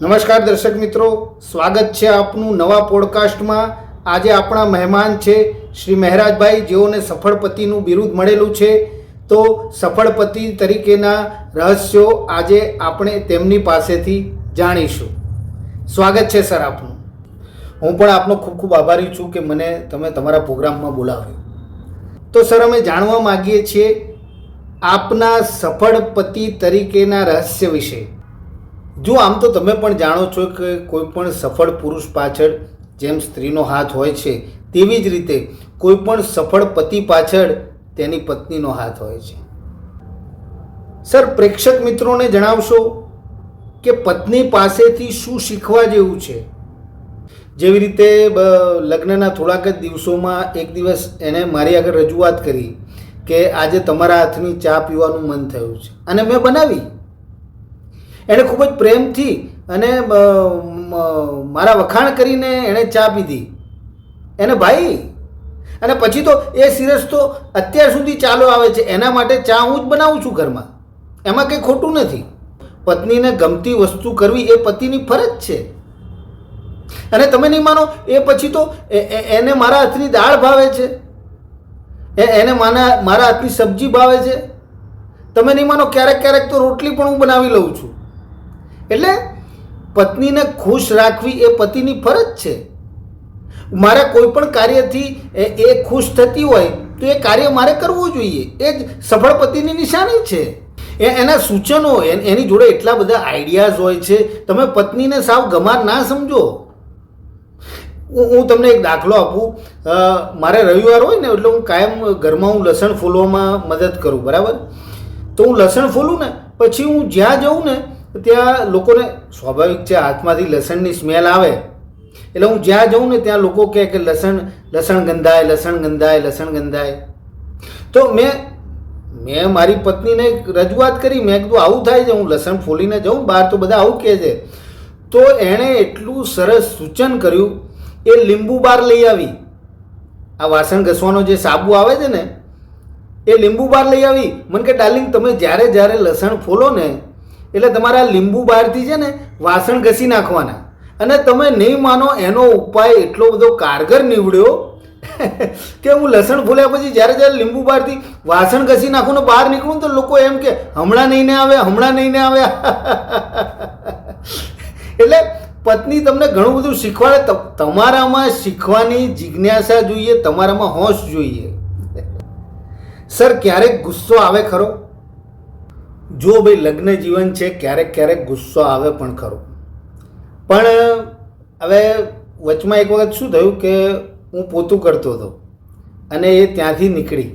નમસ્કાર દર્શક મિત્રો, સ્વાગત છે આપનું નવા પોડકાસ્ટમાં. આજે આપણા મહેમાન છે શ્રી મહેરાજભાઈ, જેઓને સફળ પતિનું બિરુદ મળેલું છે. તો સફળ પતિ તરીકેના રહસ્યો આજે આપણે તેમની પાસેથી જાણીશું. સ્વાગત છે સર આપનું. હું પણ આપનો ખૂબ ખૂબ આભારી છું કે મને તમે તમારા પ્રોગ્રામમાં બોલાવ્યો. તો સર, અમે જાણવા માગીએ છીએ આપના સફળ પતિ તરીકેના રહસ્ય વિશે. જો આમ તો તમે પણ જાણો છો કે કોઈ પણ સફળ પુરુષ પાછળ જેમ સ્ત્રીનો હાથ હોય છે, તેવી જ રીતે કોઈ પણ સફળ પતિ પાછળ તેની પત્નીનો હાથ હોય છે. સર, પ્રેક્ષક મિત્રોને જણાવશો કે પત્ની પાસેથી શું શીખવા જેવું છે? જેવી રીતે લગ્નના થોડાક જ દિવસોમાં એક દિવસ એને મારી આગળ રજૂઆત કરી કે આજે તમારા હાથની ચા પીવાનું મન થયું છે, અને મેં બનાવી. એણે ખૂબ જ પ્રેમથી અને મારા વખાણ કરીને એણે ચા પીધી એને ભાઈ. અને પછી તો એ સિરસ તો અત્યાર સુધી ચાલો આવે છે. એના માટે ચા હું જ બનાવું છું ઘરમાં, એમાં કંઈ ખોટું નથી. પત્નીને ગમતી વસ્તુ કરવી એ પતિની ફરજ છે. અને તમે નહીં માનો, એ પછી તો એને મારા હાથની દાળ ભાવે છે, એને મારા હાથની સબ્જી ભાવે છે. તમે નહીં માનો, ક્યારેક ક્યારેક તો રોટલી પણ હું બનાવી લઉં છું. એટલે પત્નીને ખુશ રાખવી એ પતિની ફરજ છે. મારે કોઈ પણ કાર્યથી એ ખુશ થતી હોય તો એ કાર્ય મારે કરવું જોઈએ. એ જ સફળ પતિની નિશાની છે. એના સૂચનો, એની જોડે એટલા બધા આઈડિયાઝ હોય છે. તમે પત્નીને સાવ ગમાર ના સમજો. હું તમને એક દાખલો આપું. મારે રવિવાર હોય ને એટલે હું કાયમ ઘરમાં હું લસણ ફોલવામાં મદદ કરું, બરાબર? તો હું લસણ ફોલું ને પછી હું જ્યાં જઉં ને ત્યાં લોકોને સ્વાભાવિક છે હાથમાંથી લસણની સ્મેલ આવે. એટલે હું જ્યાં જઉં ને ત્યાં લોકો કહે કે લસણ ગંધાય, લસણ ગંધાય, લસણ ગંધાય. તો મેં મારી પત્નીને રજૂઆત કરી. મેં કીધું આવું થાય છે, હું લસણ ફોલીને જાઉં બહાર તો બધા આવું કહે છે. તો એણે એટલું સરસ સૂચન કર્યું. એ લીંબુ બાર લઈ આવી. આ વાસણ ઘસવાનો જે સાબુ આવે છે ને, એ લીંબુ બાર લઈ આવી. મને કે ડાર્લિંગ, તમે જ્યારે લસણ ફોલો ને એટલે તમારા લીંબુ બહારથી છે ને વાસણ ઘસી નાખવાના. અને તમે નહીં માનો, એનો ઉપાય એટલો બધો કારગર નીવડ્યો કે હું લસણ ફોલ્યા પછી જ્યારે લીંબુ બહારથી વાસણ ઘસી નાખું ને બહાર નીકળું તો લોકો એમ કે હમણાં નહીં ને આવે, હમણાં નહીં ને આવે. એટલે પત્ની તમને ઘણું બધું શીખવાડે. તમારામાં શીખવાની જિજ્ઞાસા જોઈએ, તમારામાં હોશ જોઈએ. સર, ક્યારેક ગુસ્સો આવે ખરો? જો ભાઈ લગ્ન જીવન છે, ક્યારેક ક્યારેક ગુસ્સો આવે પણ ખરો. પણ હવે વચમાં એક વખત શું થયું કે હું પોતું કરતો હતો અને એ ત્યાંથી નીકળી.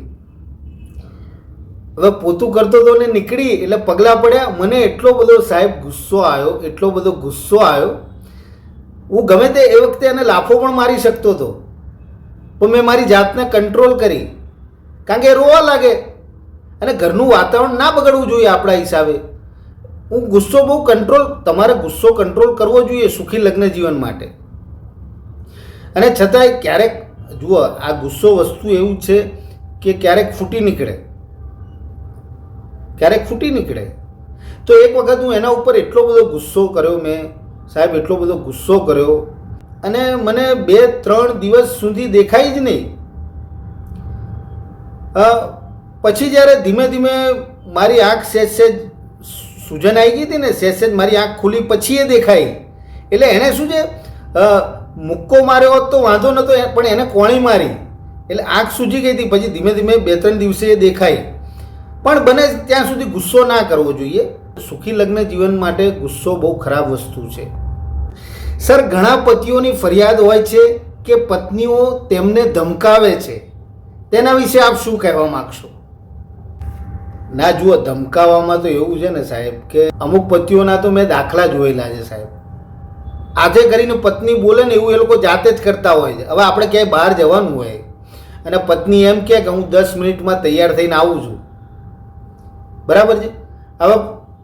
હવે પોતું કરતો હતો ને નીકળી એટલે પગલાં પડ્યા. મને એટલો બધો સાહેબ ગુસ્સો આવ્યો, એટલો બધો ગુસ્સો આવ્યો. હું ગમે તે એ વખતે એને લાફો પણ મારી શકતો હતો, પણ મેં મારી જાતને કંટ્રોલ કરી, કારણ કે એ રોવા લાગે. અને ઘરનું વાતાવરણ ના બગડવું જોઈએ આપણા હિસાબે. હું ગુસ્સો બહુ તમારે ગુસ્સો કંટ્રોલ કરવો જોઈએ સુખી લગ્ન જીવન માટે. અને છતાંય ક્યારેક જુઓ, આ ગુસ્સો વસ્તુ એવું છે કે ક્યારેક ફૂટી નીકળે, ક્યારેક ફૂટી નીકળે. તો એક વખત હું એના ઉપર એટલો બધો ગુસ્સો કર્યો, મેં સાહેબ એટલો બધો ગુસ્સો કર્યો, અને મને 2-3 દિવસ સુધી દેખાય જ નહીં. પછી જ્યારે ધીમે ધીમે મારી આંખ સહેજ સૂજન આવી ગઈ હતી ને, સહેજ મારી આંખ ખુલી પછી એ દેખાઈ. એટલે એણે શું છે, મુક્કો માર્યો હોત તો વાંધો નહોતો, પણ એને કોણી મારી એટલે આંખ સૂજી ગઈ હતી. પછી ધીમે ધીમે 2-3 દિવસે એ દેખાઈ. પણ બને ત્યાં સુધી ગુસ્સો ના કરવો જોઈએ. સુખી લગ્ન જીવન માટે ગુસ્સો બહુ ખરાબ વસ્તુ છે. સર, ઘણા પતિઓની ફરિયાદ હોય છે કે પત્નીઓ તેમને ધમકાવે છે. તેના વિશે આપ શું કહેવા માગશો? ના જુઓ, ધમકાવવામાં તો એવું છે ને સાહેબ કે અમુક પતિઓના તો મેં દાખલા જોયેલા છે સાહેબ. આજે કરીને પત્ની બોલે ને એવું એ લોકો જાતે જ કરતા હોય છે. હવે આપણે ક્યાંય બહાર જવાનું હોય અને પત્ની એમ કહે કે હું 10 મિનિટમાં તૈયાર થઈને આવું છું, બરાબર છે? હવે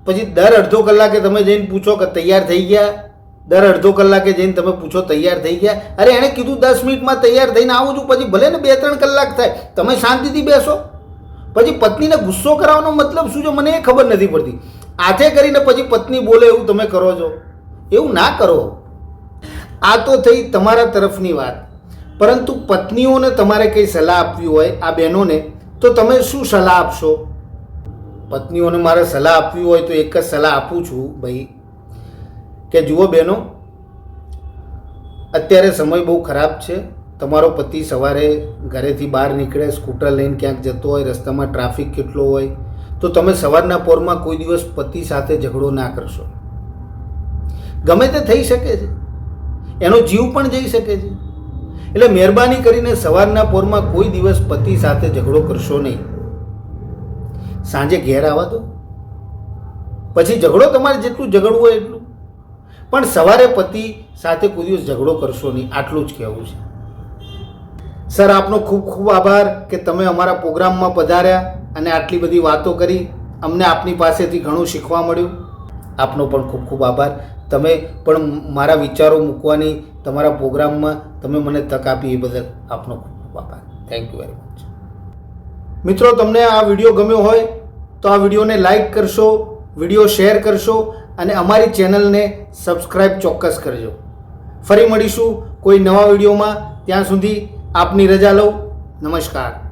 પછી દર અડધો કલાકે તમે જઈને પૂછો કે તૈયાર થઈ ગયા. દર અડધો કલાકે જઈને તમે પૂછો તૈયાર થઈ ગયા. અરે એણે કીધું 10 મિનિટમાં તૈયાર થઈને આવું છું, પછી ભલે ને 2-3 કલાક થાય, તમે શાંતિથી બેસો. પછી પત્નીને ગુસ્સો કરાવવાનો મતલબ શું છે મને એ ખબર નથી પડતી. આથે કરીને પછી પત્ની બોલે એવું તમે કરો છો. એવું ના કરો. આ તો થઈ તમારા તરફની વાત, પરંતુ પત્નીઓને તમારે કંઈ સલાહ આપવી હોય આ બહેનોને, તો તમે શું સલાહ આપશો? પત્નીઓને મારે સલાહ આપવી હોય તો એક જ સલાહ આપું છું ભાઈ, કે જુઓ બહેનો, અત્યારે સમય બહુ ખરાબ છે. તમારો પતિ સવારે ઘરેથી બહાર નીકળે, સ્કૂટર લઈને ક્યાંક જતો હોય, રસ્તામાં ટ્રાફિક કેટલો હોય, તો તમે સવારના પોરમાં કોઈ દિવસ પતિ સાથે ઝઘડો ના કરશો. ગમે તે થઈ શકે છે, એનો જીવ પણ જઈ શકે છે. એટલે મહેરબાની કરીને સવારના પોરમાં કોઈ દિવસ પતિ સાથે ઝઘડો કરશો નહીં. સાંજે ઘેર આવવા દો, પછી ઝઘડો તમારે જેટલું ઝઘડવું હોય એટલું, પણ સવારે પતિ સાથે કોઈ દિવસ ઝઘડો કરશો નહીં. આટલું જ કહેવું છે. સર, આપનો ખૂબ ખૂબ આભાર કે તમે અમારા પ્રોગ્રામમાં પધાર્યા અને આટલી બધી વાતો કરી. અમને આપની પાસેથી ઘણું શીખવા મળ્યું. આપનો પણ ખૂબ ખૂબ આભાર. તમે પણ મારા વિચારો મૂકવાની તમારા પ્રોગ્રામમાં તમે મને તક આપી એ બદલ આપનો ખૂબ ખૂબ આભાર. Thank you very much. મિત્રો, તમને આ વિડીયો ગમ્યો હોય તો આ વિડીયોને લાઈક કરશો, વિડીયો શેર કરશો અને અમારી ચેનલને સબસ્ક્રાઈબ ચોક્કસ કરજો. ફરી મળીશું કોઈ નવા વિડીયોમાં. ત્યાં સુધી આપની રજા લઉં. નમસ્કાર.